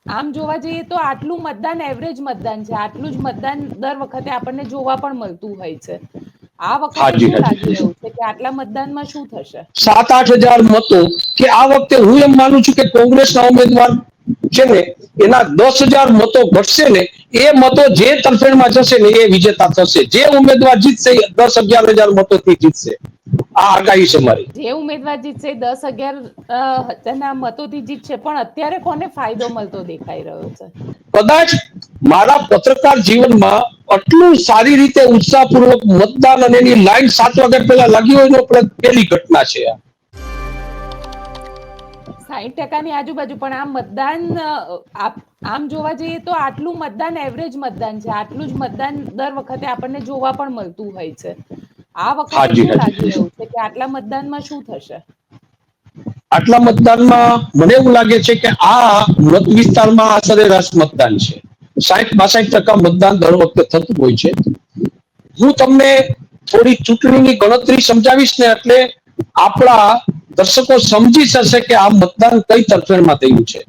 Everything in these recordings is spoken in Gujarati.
આમ જોવા જઈએ તો આટલું મતદાન એવરેજ મતદાન છે, આટલું જ મતદાન દર વખતે આપણને જોવા પણ મળતું હોય છે. આ વખતે હાજી શું લાગી હાજી રહ્યું છે કે આટલા મતદાનમાં શું થશે? 7-8 હજાર મતો કે આ વખતે હું એમ માનું છું કે કોંગ્રેસના ઉમેદવાર છે ને એના 10,000 મતો ઘટશે ને એ મતો જે તરફેણમાં જશે ને એ વિજેતા થશે. જે ઉમેદવાર જીતશે 10-11 હજાર મતોથી જીતશે. આ આગાહી છે મારી. જે ઉમેદવાર જીતશે 10-11 મતોથી જીતશે, પણ અત્યારે કોને ફાયદો મળતો દેખાઈ રહ્યો છે? કદાચ મારા પત્રકાર જીવનમાં આટલું સારી રીતે ઉત્સાહપૂર્વક મતદાન અને એની લાઈન 7 વાગ્યા પહેલા લાગી હોય એનો પહેલી ઘટના છે. 60% આજુબાજુ, પણ આ મતદાન આમ જોવા જઈએ તો આટલું મતદાન એવરેજ મતદાન છે, આટલું જ મતદાન દર વખતે આપણને જોવા પણ મળતું હોય છે. આ વખતે હાજી શું લાગી હાજી. રહ્યું છે કે આટલા મતદાનમાં શું થશે? આટલા મતદાનમાં મને એવું લાગે છે કે આ મત વિસ્તારમાં આ સરેરાશ મતદાન છે. 60-62% મતદાન દર વખતે થતું હોય છે. હું તમને થોડી ચૂંટણીની ગણતરી સમજાવીશ ને એટલે આપણા દર્શકો સમજી જશે કે આ મતદાન કઈ તરફેણમાં થયું છે.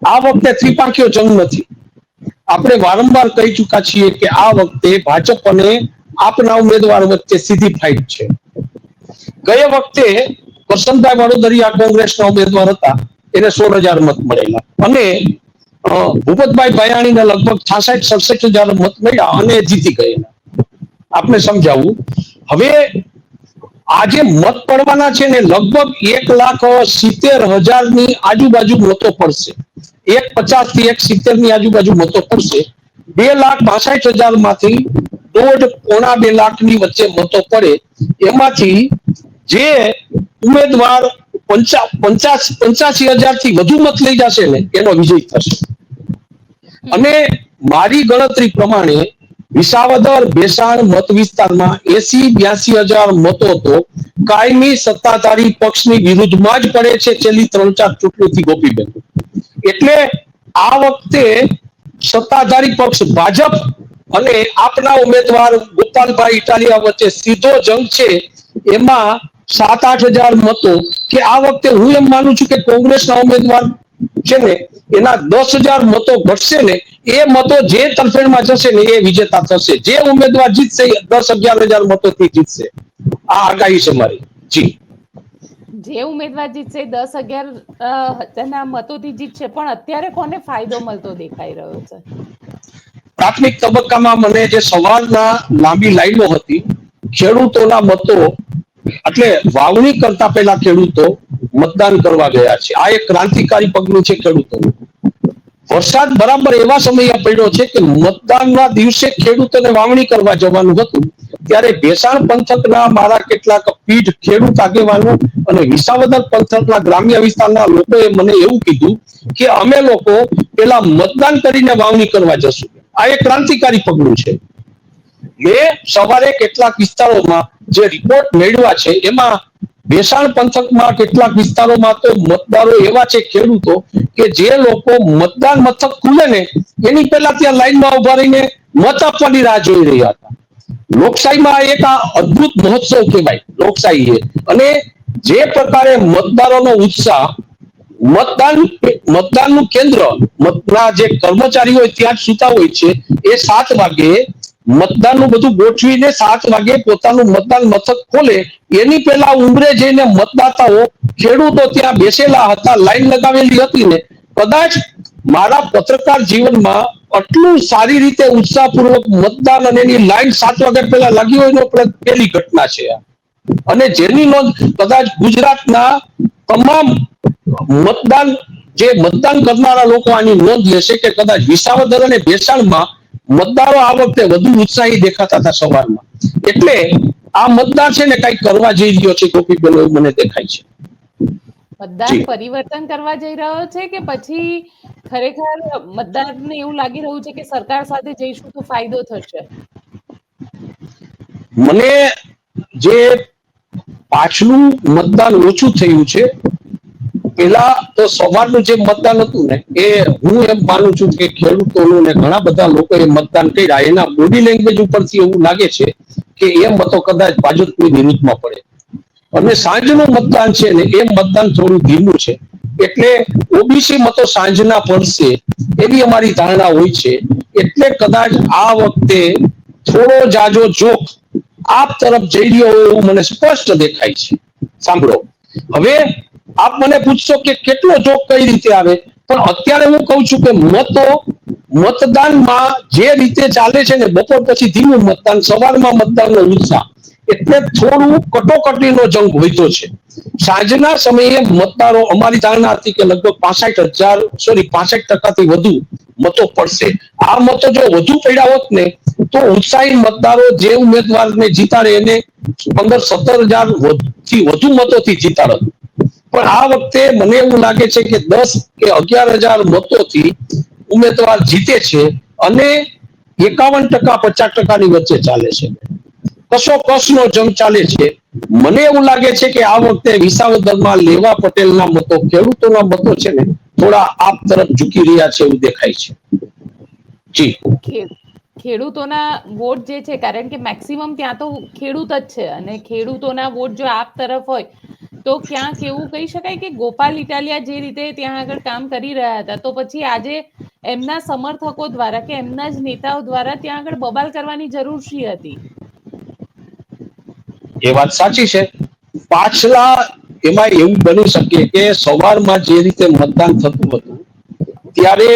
આ વખતે ત્રિપાંખીયો જંગ નથી. આપણે વારંવાર કહી ચુક્યા છીએ કે આ વખતે ભાજપ અને આપના ઉમેદવાર વચ્ચે સીધી ફાઇટ છે. ગયા વખતે કરશનભાઈ વડોદરિયા કોંગ્રેસના ઉમેદવાર હતા, એને 16,000 મત મળેલા અને ભૂપતભાઈ ભયાણીને લગભગ 66-67 મત મળ્યા અને જીતી ગયેલા. આપને સમજાવું, હવે આજે મત પડવાના છે ને લગભગ 1,70,000 ની આજુબાજુ મતો પડશે. 1,50 થી 1,70 ની આજુબાજુ મતો પડશે. 2,62,000 માંથી 1.5-2 લાખની વચ્ચે મતો પડે, એમાંથી જે ઉમેદવાર 85,000 થી વધુ મત લઈ જશે ને એનો વિજય થશે. અને મારી ગણતરી પ્રમાણે વિસાવદર ભેસાણ મત વિસ્તારમાં 80-82 હજાર મતો તો કાયમી સત્તાધારી પક્ષની વિરુદ્ધમાં જ પડે છે છેલ્લી 3-4 ચૂંટણીથી ગોપીબેન. એટલે આ વખતે સત્તાધારી પક્ષ ભાજપ અને આપના ઉમેદવાર ગોપાલભાઈ ઇટાલિયા વચ્ચે સીધો જંગ છે. એમાં 7-8 હજાર મતો કે આ વખતે હું એમ માનું છું કે કોંગ્રેસના ઉમેદવાર છે ને એના 10,000 મતો ઘટશે ને એ મતો જે તરફેણમાં જશે ને એ વિજેતા થશે. જે ઉમેદવાર જીતશે 10-11 હજાર મતોથી જીતશે. આ આગાહી છે મારી. જી. જે ઉમેદવાર જીતશે 10-11 મતોથી જીતશે, પણ અત્યારે કોને ફાયદો મળતો દેખાઈ રહ્યો છે? પ્રાથમિક તબક્કામાં મને જે સવારના લાંબી લાઈનો હતી, ખેડૂતોના મતો એટલે વાવણી કરતા પહેલા ખેડૂતો મતદાન કરવા ગયા છે. આ એક ક્રાંતિકારી પગલું છે ખેડૂતોનું. વરસાદ બરાબર એવા સમયે પડ્યો છે કે મતદાનના દિવસે ખેડૂતોને વાવણી કરવા જવાનું હતું, ત્યારે ભેસાણ પંથકના મારા કેટલાક પીઢ ખેડૂત આગેવાનો અને વિસાવદર પંથકના ગ્રામ્ય વિસ્તારના લોકોએ મને એવું કીધું કે અમે લોકો પેલા મતદાન કરીને વાવણી કરવા જશું. આ એક ક્રાંતિકારી પગલું છે. મેં સવારે કેટલાક વિસ્તારોમાં જે રિપોર્ટ મેળવ્યા છે એમાં ભેસાણ પંથકમાં કેટલાક વિસ્તારોમાં તો મતદારો એવા છે ખેડૂતો કે જે લોકો મતદાન મથક ખુલે ને એની પહેલા ત્યાં લાઈનમાં ઉભા રહીને મત આપવાની રાહ જોઈ રહ્યા હતા. લોકશાહીમાં એક આ અદ્ભુત મહોત્સવ કહેવાય લોકશાહી એ. અને જે પ્રકારે મતદારોનો ઉત્સાહ, મતદાનનું કેન્દ્ર મતના જે કર્મચારીઓ ત્યાં જ સુતા હોય છે, એ 7 વાગે મતદાનનું બધું ગોઠવીને 7 વાગે પોતાનું મતદાન મથક ખોલે એની પહેલા ઉંબરે જઈને મતદાતાઓ ખેડૂતો ત્યાં બેસેલા હતા, લાઈન લગાવેલી હતી ને કદાચ મારા પત્રકાર જીવનમાં આટલું સારી રીતે ઉત્સાહપૂર્વક મતદાન અને એની લાઈન 7 વાગ્યા પહેલા લાગી હોય એનો પહેલી ઘટના છે. અને જેની નોંધ કદાચ ગુજરાતના તમામ મતદાન કરનારા લોકો આની નોંધ લેશે કે કદાચ વિસાવદર અને ભેસાણમાં મતદારો આ વખતે વધુ ઉત્સાહી દેખાતા હતા સવારમાં. એટલે આ મતદાર છે ને કઈ કરવા જઈ રહ્યો છે ગોપીબેન, એવું મને દેખાય છે. મતદાન પરિવર્તન કરવા જઈ રહ્યો છે કે પછી ખરેખર મતદારને એવું લાગી રહ્યું છે કે સરકાર સાથે જઈશું તો ફાયદો થશે? મને જે પાછલું મતદાન ઓછું થયું છે, પેલા તો સવારનું જે મતદાન હતું ને એ હું એમ માનું છું કે ખેડૂતોનું ને ઘણા બધા લોકોએ મતદાન કર્યા, એના બોડી લેંગ્વેજ ઉપરથી એવું લાગે છે કે એ મતો કદાચ ભાજપની વિરુદ્ધમાં પડે. અને સાંજનું મતદાન છે ને એ મતદાન થોડું ધીમું છે. એટલે ઓબીસી મતો સાંજના પડશે એવી અમારી ધારણા હોય છે. એટલે કદાચ આ વખતે થોડો જાજો જોક આપ તરફ જઈ રહ્યો હોય એવું મને સ્પષ્ટ દેખાય છે. સાંભળો, હવે આપ મને પૂછશો કે કેટલો જોક કઈ રીતે આવે, પણ અત્યારે હું કહું છું કે મતદાનમાં જે રીતે ચાલે છે ને, બપોર પછી ધીમું મતદાન, સવારમાં મતદાનનો ઉત્સાહ, એટલે થોડું કટોકટીનો જંગ વધ્યો છે. સાંજના સમયે મતદારો, અમારી ધારણા હતી કે લગભગ 65% વધુ મતો પડશે. આ મતો જો વધુ પડ્યા હોત ને તો ઉત્સાહી મતદારો જે ઉમેદવારને જીતાડે એને 15-17 થી વધુ મતોથી જીતાડત. પણ આ વખતે મને એવું લાગે છે કે 10 કે 11,000 મતોથી ઉમેદવાર જીતે છે અને 51% 50% ની વચ્ચે ચાલે છે. કસોકસનો જંગ ચાલે છે. મને એવું લાગે છે કે આ વખતે વિસાવદરમાં લેવા પટેલના મતો, ખેડૂતોના મતો છે ને થોડા આપ તરફ ઝૂકી રહ્યા છે એવું દેખાય છે. જી, ખેડૂતોના વોટ જે છે, કારણ કે મેક્સિમમ ત્યાં તો ખેડૂત જ છે અને ખેડૂતોના વોટ જો આપ તરફ હોય તો ક્યાંક એવું કહી શકાય કે ગોપાલ ઇટાલિયા જે રીતે ત્યાં આગળ કામ કરી રહ્યા હતા, તો પછી આજે એમના સમર્થકો દ્વારા કે એમના જ નેતાઓ દ્વારા ત્યાં આગળ બબાલ કરવાની જરૂર શી હતી? એ વાત સાચી છે. પાછલા એમાં એવું બની શકે કે સવારમાં જે રીતે મતદાન થતું હતું ત્યારે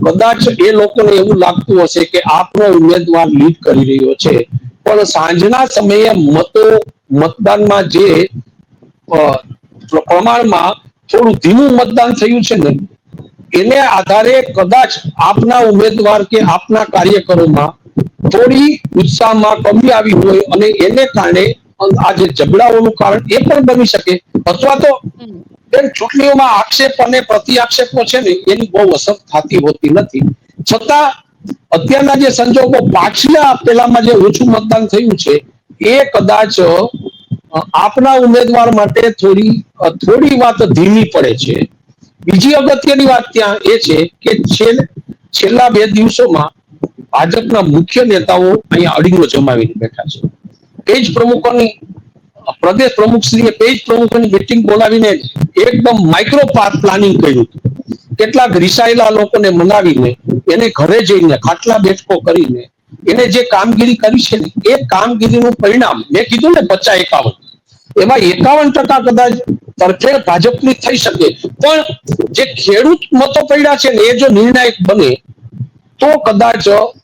કદાચ એ લોકોને એવું લાગતું હશે કે આપનો ઉમેદવાર લીડ કરી રહ્યો છે, પણ સાંજના સમયે મતદાનમાં જે પ્રમાણમાં થોડું ધીમું મતદાન થયું છે ને, એને આધારે કદાચ આપના ઉમેદવાર કે આપના કાર્યકરોમાં થોડી ઉત્સાહમાં કમી આવી હોય અને એને કારણે આ જે ઝઘડાઓનું કારણ એ પણ બની શકે. અથવા તો ચૂંટણીઓમાં આક્ષેપ અને પ્રતિ આક્ષેપો છે ને એની બહુ અસર થતી હોતી નથી. છતાં અત્યારના જે સંજોગો, પાછલા પેલામાં જે ઓછું મતદાન થયું છે એ કદાચ આપના ઉમેદવાર માટે થોડી વાત ધીમી પડે છે. બીજી અગત્યની વાત ત્યાં એ છે કે છેલ્લા 2 દિવસોમાં ભાજપના મુખ્ય નેતાઓ અહીંયા અડીંગો જમાવીને બેઠા છે. પેજ પ્રમુખોની, પ્રદેશ પ્રમુખશ્રીએ પેજ પ્રમુખોની મીટિંગ બોલાવીને એકદમ માઇક્રો પ્લાનિંગ કર્યું હતું. કેટલાક રિસાયેલા લોકોને મનાવીને એને ઘરે જઈને ખાટલા બેઠકો કરીને એને જે કામગીરી કરી છે ને એ કામગીરીનું પરિણામ મેં કીધું ને 50-51, એમાં 51% કદાચ તરફેણ ભાજપની થઈ શકે. પણ જે ખેડૂત મતો પડ્યા છે ને એ જો નિર્ણાયક બને તો કદાચ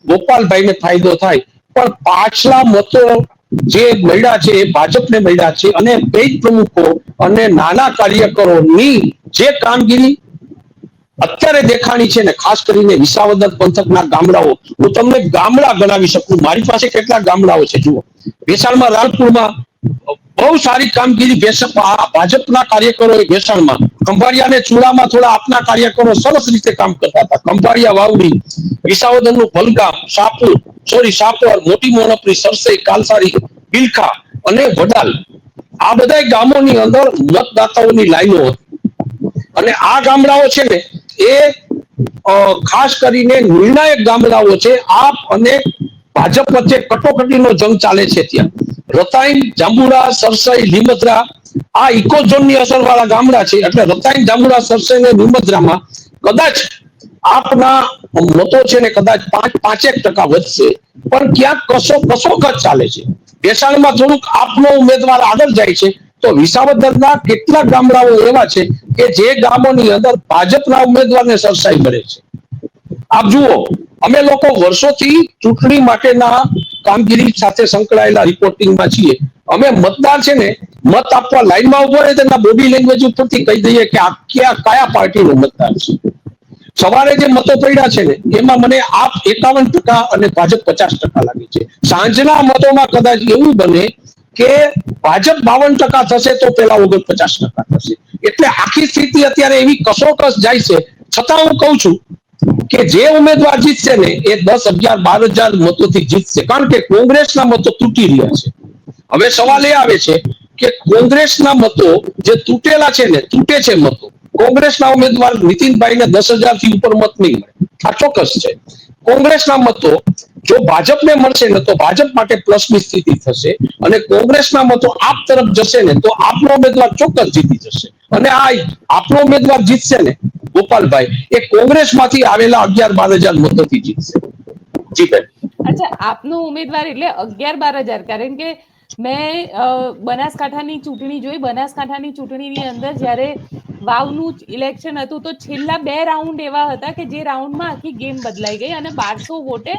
ગોપાલભાઈને ફાયદો થાય. પણ પાછલા મતો જે મળ્યા છે એ ભાજપને મળ્યા છે અને પેજ પ્રમુખો અને નાના કાર્યકરોની જે કામગીરી અત્યારે દેખાણી છે ને, ખાસ કરીને વિસાવદર પંથકના ગામડાઓ, હું તમને ગામડા ગણાવી શકું. મારી પાસે કેટલા ગામડાઓ છે જુઓ. ભેસાણમાં, રાણપુરમાં બહુ સારી કામગીરી ભાજપના કાર્યકરોએ ભેસાણમાં, ખંભાળિયા અને ચૂડામાં થોડા આપના કાર્યકરો સરસ રીતે કામ કરતા હતા. ખંભાળિયા, વાવડી, વિસાવદરનું ભલગામ, સાપોર, મોટી મોનપરી, સરસઈ, કાલસારી, બિલખા અને વડાલ, આ બધા ગામોની અંદર મતદાતાઓની લાઈનો હતી. અને આ ગામડાઓ છે ને એ ખાસ કરીને નિર્ણાયક ગામડાઓ છે. આપ અને ભાજપ વચ્ચે કટોકટીનો જંગ ચાલે છે. ત્યાં રતાઈન, જાંબુડા, સરસઈ, લીમદ્રા આ ઇકોઝોનની અસરવાળા ગામડા છે. એટલે રતાઈન, જાંબુડા, સરસઈ અને લીમદ્રામાં કદાચ આપના મતો છે ને કદાચ 5% વધશે, પણ ક્યાંક કસોકસ ચાલે છે. ભેસાણમાં થોડુંક આપનો ઉમેદવાર આગળ જાય છે, તો વિસાવદરના કેટલાક ગામડાઓ એવા છે કે જે ગામોની અંદર ભાજપના ઉમેદવારને સરસાઈ મળે છે. આપ જુઓ, અમે લોકો વર્ષોથી ચૂંટણી માટેના કામગીરી સાથે સંકળાયેલા રિપોર્ટિંગમાં છીએ. અમે મતદાર છે ને મત આપવા લાઈનમાં ઉભો રહે તેના બોડી લેંગ્વેજ ઉપરથી કહી દઈએ કે આ કયા પાર્ટીનો મતદાર છે. સવારે જે મતો પડ્યા છે ને એમાં મને આપ 51% અને ભાજપ 50% લાગે છે. સાંજના મતોમાં કદાચ એવું બને કે ભાજપ 52% થશે તો પેલા 49% થશે. એટલે આખી સ્થિતિ અત્યારે એવી કસોકસ જાય છે. છતાં હું કહું છું કે જે ઉમેદવાર જીતશે ને એ 10,000-12,000 મતોથી જીતશે, કારણ કે કોંગ્રેસના મતો તૂટી રહ્યા છે. હવે સવાલ એ આવે છે કે કોંગ્રેસના મતો જે તૂટેલા છે ને, તૂટે છે મતો, કોંગ્રેસના ઉમેદવાર નીતિનભાઈને 10,000 થી ઉપર મત નહીં મળે, આ ચોક્કસ છે. કોંગ્રેસના મતો જો ભાજપને મળશે ને તો ભાજપ માટે પ્લસની સ્થિતિ થશે અને કોંગ્રેસના મતો આપ તરફ જશે ને તો આપનો ઉમેદવાર ચોક્કસ જીતી જશે. અને આ આપણો ઉમેદવાર જીતશે ને ગોપાલભાઈ, એ કોંગ્રેસમાંથી આવેલા 11-12 હજાર મતોથી જીતશે. જી બેન. અચ્છા, આપનો ઉમેદવાર એટલે 11-12 હજાર? કારણ કે મેં બનાસકાંઠાની ચૂંટણી જોઈ. બનાસકાંઠાની ચૂંટણીની અંદર જ્યારે વાવનું ઇલેક્શન હતું તો છેલ્લા 2 રાઉન્ડ એવા હતા કે જે રાઉન્ડમાં આખી ગેમ બદલાઈ ગઈ અને 1200 વોટે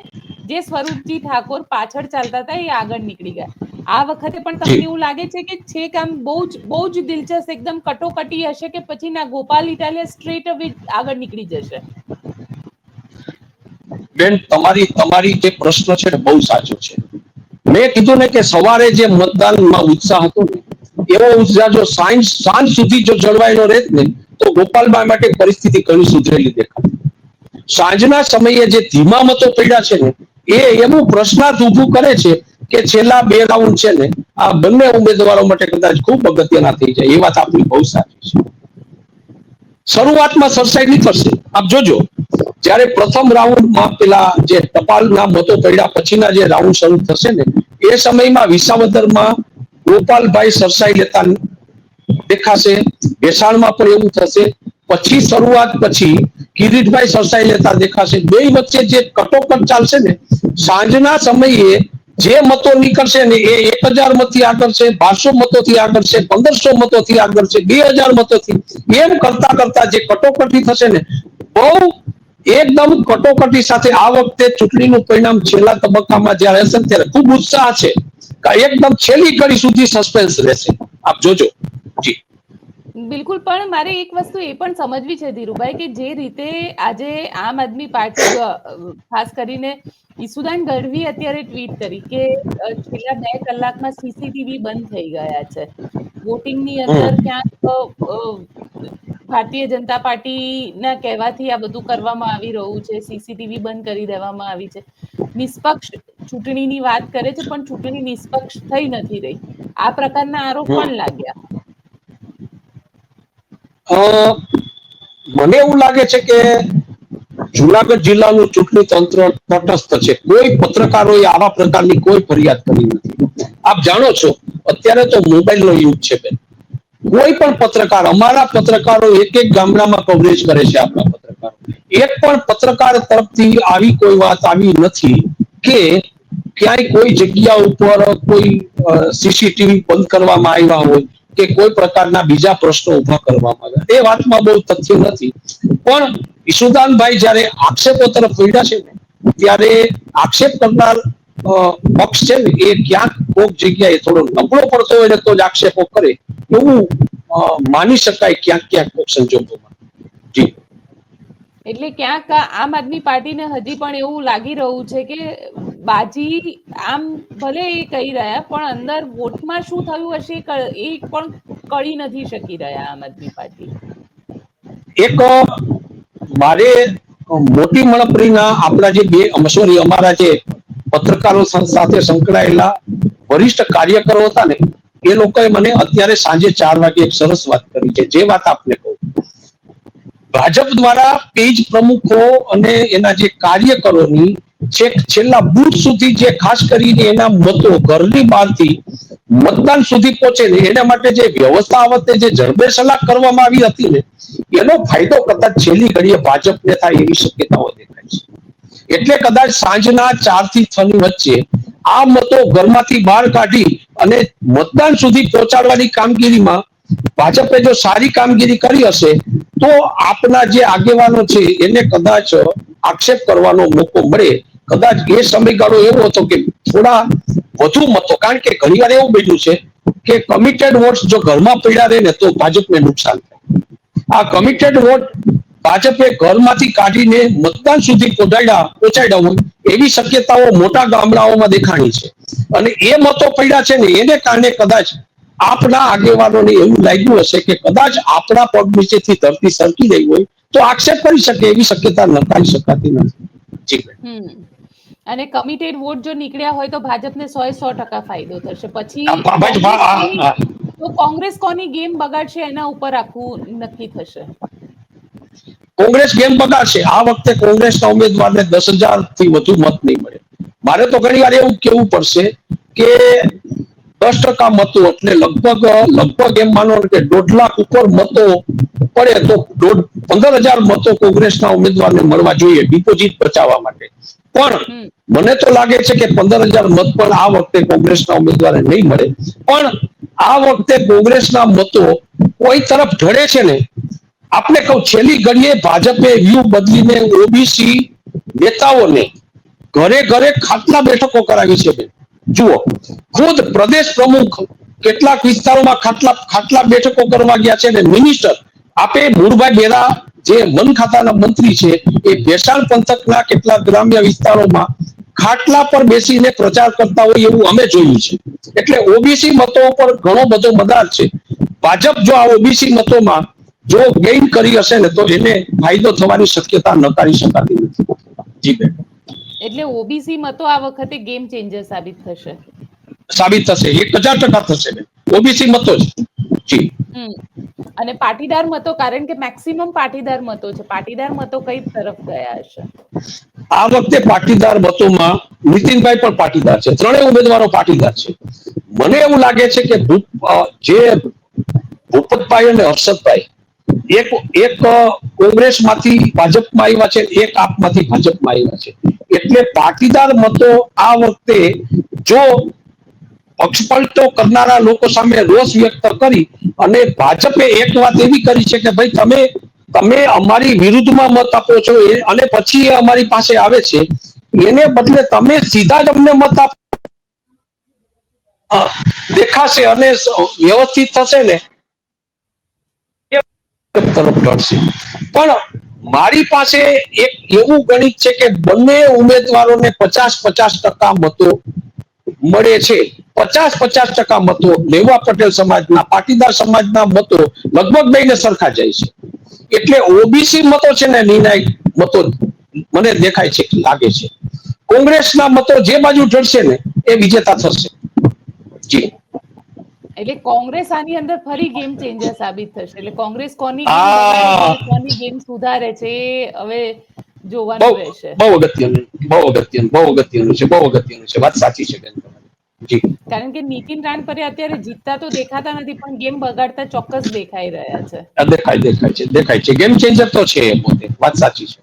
જે સ્વરૂપજી ઠાકોર પાછળ ચાલતા હતા એ આગળ નીકળી ગયા. આ વખતે પણ તમને એવું લાગે છે કે છેક આમ બહુ જ દિલચસ્પ એકદમ કટોકટી હશે કે પછી ના ગોપાલ ઇટાલિયા સ્ટ્રેટ અવે આગળ નીકળી જશે? બેન, તમારી જે પ્રશ્ન છે ને બહુ સાચો છે. મેં કીધું ને કે સવારે જે મતદાનમાં ઉત્સાહ હતો ને, એવો ઉત્સાહ જો સાંજ સુધી જો જળવાયેલો રહે ને તો ગોપાલભાઈ માટે પરિસ્થિતિ ઘણી સુધરેલી દેખાય. સાંજના સમયે જે ધીમા મતો પડ્યા છે ને, એ એવું પ્રશ્નાર્થ ઊભું કરે છે કે છેલ્લા 2 રાઉન્ડ છે ને આ બંને ઉમેદવારો માટે કદાચ ખૂબ અગત્યના થઈ જાય. એ વાત આપણી બહુ સાચી છે. શરૂઆતમાં સરસાઈ નહીં થશે, આપ જોજો. જ્યારે પ્રથમ રાઉન્ડમાં પેલા જે ટપાલના મતો પડ્યા પછીના જે રાઉન્ડ શરૂ થશે ને, એ સમયમાં વિસાવદરમાં ગોપાલભાઈ સરસાઈ લેતા દેખાશે. ભેસાણમાં પણ એવું થશે. પછી શરૂઆત પછી કિરીટભાઈ સરસાઈ લેતા દેખાશે. બે વચ્ચે જે કટોકટ ચાલશે ને, સાંજના સમયે જે મતો નીકળશે ને એ 1000 મતથી આગળ છે, 1200 મતોથી આગળ છે, 1500 મતોથી આગળ છે, 2000 મતોથી, એમ કરતા કરતા જે કટોકટી થશે ને, બહુ એકદમ કટોકટી સાથે આ વખતે ચૂંટણીનું પરિણામ છેલ્લા તબક્કામાં જ્યારે હશે ત્યારે ખૂબ ઉત્સાહ છે. એકદમ છેલ્લી ઘડી સુધી સસ્પેન્સ રહેશે. આપ જોજો. જી બિલકુલ. પણ મારે એક વસ્તુ એ પણ સમજવી છે ધીરુભાઈ કે જે રીતે આજે આમ આદમી પાર્ટી ખાસ કરીને ઈસુદાન ગઢવી અત્યારે ટ્વીટ કરી કે છેલ્લા 2 કલાકમાં સીસીટીવી બંધ થઈ ગયા છે. વોટિંગની અંદર ક્યાંક ભારતીય જનતા પાર્ટીના કહેવાથી આ બધું કરવામાં આવી રહ્યું છે. સીસીટીવી બંધ કરી દેવામાં આવી છે. નિષ્પક્ષ ચૂંટણીની વાત કરે છે પણ ચૂંટણી નિષ્પક્ષ થઈ નથી રહી. આ પ્રકારના આરોપ પણ લાગ્યા. મને એવું લાગે છે કે જુનાગઢ જિલ્લાનું ચૂંટણી તંત્ર તટસ્થ છે. કોઈ પત્રકારોએ આવા પ્રકારની કોઈ ફરિયાદ કરી નથી. આપ જાણો છો અત્યારે તો મોબાઈલનો યુગ છે બેન. કોઈ પણ પત્રકાર, અમારા પત્રકારો એક ગામડામાં કવરેજ કરે છે. આપણા પત્રકારો એક પણ પત્રકાર તરફથી આવી કોઈ વાત આવી નથી કે ક્યાંય કોઈ જગ્યા ઉપર કોઈ સીસીટીવી બંધ કરવામાં આવ્યા હોય કે કોઈ પ્રકારના બીજા પ્રશ્નો ઉભા કરવામાં આવ્યા. એ વાતમાં બહુ તથ્ય નથી. પણ ઈશુદાનભાઈ જયારે આક્ષેપો તરફ વળ્યા છે ને, ત્યારે આક્ષેપ કરનાર પક્ષ છે ને એ ક્યાંક કોઈક જગ્યાએ થોડો નબળો પડતો હોય ને તો જ આક્ષેપો કરે એવું માની શકાય ક્યાંક કોઈક સંજોગોમાં. જી. એટલે ક્યાંક આમ આદમી પાર્ટીને હજી પણ એવું લાગી રહ્યું છે કે બાજી આમ ભલે એ કહી રહ્યા પણ અંદર વોટમાં શું થયું હશે એ પણ કળી નથી શકી રહ્યા આમ આદમી પાર્ટી. એક મારે મોટી મણપરીના આપણા જે અમારા જે પત્રકારો સાથે સંકળાયેલા વરિષ્ઠ કાર્યકરો હતા ને, એ લોકોએ મને અત્યારે સાંજે 4 વાગે એક સરસ વાત કરી છે. જે વાત આપને કહું, ભાજપ દ્વારા પેજ પ્રમુખો અને એના જે કાર્યકરોની છેલ્લા બૂથ સુધી જે ખાસ કરીને એના મતો ઘરની બહારથી મતદાન સુધી પહોંચે ને એના માટે જે વ્યવસ્થા આ વખતે જે ઝડપેસલાક કરવામાં આવી હતી ને, એનો ફાયદો કદાચ છેલ્લી ઘડીએ ભાજપને થાય એવી શક્યતાઓ દેખાય છે. એટલે કદાચ સાંજના 4 થી 6 ની વચ્ચે આ મતો ઘરમાંથી બહાર કાઢી અને મતદાન સુધી પહોંચાડવાની કામગીરીમાં ભાજપે જો સારી કામગીરી કરી હશે તો આપના જે આગેવાનો છે એને કદાચ આક્ષેપ કરવાનો મોકો મળે. કદાચ એ સમયગાળો એવો હતો કે થોડા વધુ મતો, કારણ કે ઘણીવાર એવું બન્યું છે કે કમિટેડ વોટ્સ જો ઘરમાં પડ્યા રહે ને તો ભાજપને નુકસાન થાય. આ કમિટેડ વોટ ભાજપે ઘરમાંથી કાઢીને મતદાન સુધી પહોંચાડ્યા હોય એવી શક્યતાઓ મોટા ગામડાઓમાં દેખાણી છે. અને એ મતો પડ્યા છે ને એને કારણે કદાચ આપના આગેવાનોને એવું લાગ્યું હશે કે કદાચ આપણા પગ નીચેથી ધરતી સરકી રહી હોય તો આક્ષેપ કરી શકે એવી શક્યતા નકારી શકાતી નથી. અને કમિટેડ વોટ જો નીકળ્યા હોય તો ભાજપને 100% ફાયદો થશે. પછી તો કોંગ્રેસ કોની ગેમ બગાડશે એના ઉપર આખું નક્કી થશે. કોંગ્રેસ ગેમ બગાડશે. આ વખતે કોંગ્રેસના ઉમેદવારને 10,000 થી વધુ મત નહીં મળે. મારે તો ઘણી વાર એવું કેવું પડશે કે 10% મતો એટલે લગભગ એમ માનો કે 1.5 લાખ ઉપર મતો પડે તો 15,000 મતો કોંગ્રેસના ઉમેદવારને મળવા જોઈએ ડિપોઝિટ બચાવવા માટે. પણ મને તો લાગે છે કે 15,000 મત પણ આ વખતે કોંગ્રેસના ઉમેદવારને નહીં મળે. પણ આ વખતે કોંગ્રેસના મતો કોઈ તરફ ઢળે છે ને, આપણે કહું છેલ્લી ઘડીએ ભાજપે વ્યૂહ બદલીને ઓબીસી નેતાઓને ઘરે ઘરે ખાટલા બેઠકો કરાવી છે. જુઓ, ખુદ પ્રદેશ પ્રમુખ કેટલાક વિસ્તારોમાં ખાટલા બેઠકો કરવા ગયા છે ને મિનિસ્ટર આપે મુળભાઈ બેરા જે વન ખાતાના મંત્રી છે એ ભેસાણ પંથકના કેટલાક ગ્રામ્ય વિસ્તારોમાં ખાટલા પર બેસીને પ્રચાર કરતા હોય એવું અમે જોયું છે. એટલે ઓબીસી મતો પર ઘણો બધો મદાર છે. ભાજપ જો આ ઓબીસી મતોમાં જો ગેઇન કરી હશે ને તો એને ફાયદો થવાની શક્યતા નકારી શકાતી નથી. જી બેન. એટલે ઓબીસી મતો આ વખતે ગેમ ચેન્જર સાબિત થશે. 1000% થશે બેન. ઓબીસી મતો જ. જી. અને પાટીદાર મતો, કારણ કે મેક્સિમમ પાટીદાર મતો છે, પાટીદાર મતો કઈ તરફ ગયા હશે? આ વખતે પાટીદાર મતોમાં નીતિનભાઈ પણ પાટીદાર છે, ત્રણેય ઉમેદવારો પાટીદાર છે. મને એવું લાગે છે કે જે ભૂપતભાઈ અને હર્ષદભાઈ એક કોંગ્રેસમાંથી ભાજપમાં આવ્યા છે, એક આપમાંથી ભાજપમાં આવ્યા છે. એટલે પાટીદાર મતો આ વખતે જો પક્ષપલટો કરનારા લોકો સામે રોષ વ્યક્ત કરી અને ભાજપે એક વાત એવી કરી છે કે ભાઈ તમે અમારી વિરુદ્ધમાં મત આપો છો અને પછી એ અમારી પાસે આવે છે, એને બદલે તમે સીધા જ અમને મત આપો દેખાશે અને વ્યવસ્થિત થશે ને તરફ ઢળશે. પણ મારી પાસે એક એવું ગણિત છે કે બંને ઉમેદવારોને 50-50% મતો મળે છે. 50-50% મતો લેવા પટેલ સમાજના, પાટીદાર સમાજના મતો લગભગ બેને સરખા જાય છે. એટલે ઓબીસી મતો છે ને નિર્ણાયક મતો મને દેખાય છે, લાગે છે. કોંગ્રેસના મતો જે બાજુ ઢળશે ને એ વિજેતા થશે. જી. એટલે કોંગ્રેસ આની અંદર ફરી ગેમ ચેન્જર સાબિત થશે. એટલે કોંગ્રેસ કોની ગેમ બગાડે છે અને કોની ગેમ સુધારે છે એ હવે જોવાનું રહેશે. બહુ અગત્યનું છે. વાત સાચી છે બેન તમારી. જી. કારણ કે નીતિન રાણપરે અત્યારે જીતતા તો દેખાતા નથી, પણ ગેમ બગાડતા ચોક્કસ દેખાઈ રહ્યા છે. દેખાય છે. ગેમ ચેન્જર તો છે એ પોતે. વાત સાચી છે.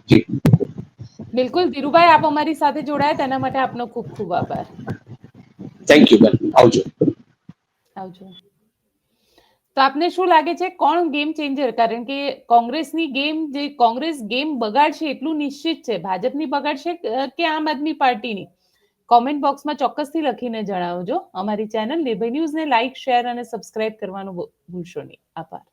જી. બિલકુલ ધીરુભાઈ, આપ અમારી સાથે જોડાયા તેના માટે આપનો ખૂબ ખૂબ આભાર. થેન્ક યુ બેન. આવજો. તો આપને શું લાગે છે કોણ ગેમ ચેન્જર? કારણ કે કોંગ્રેસની ગેમ, જે કોંગ્રેસ ગેમ બગાડશે એટલું નિશ્ચિત છે, ભાજપની બગાડશે કે આમ આદમી પાર્ટીની? કોમેન્ટ બોક્સમાં ચોક્કસથી લખીને જણાવજો. અમારી ચેનલ નિર્ભય ન્યૂઝને લાઇક, શેર અને સબસ્ક્રાઇબ કરવાનું ભૂલશો નહીં. આભાર.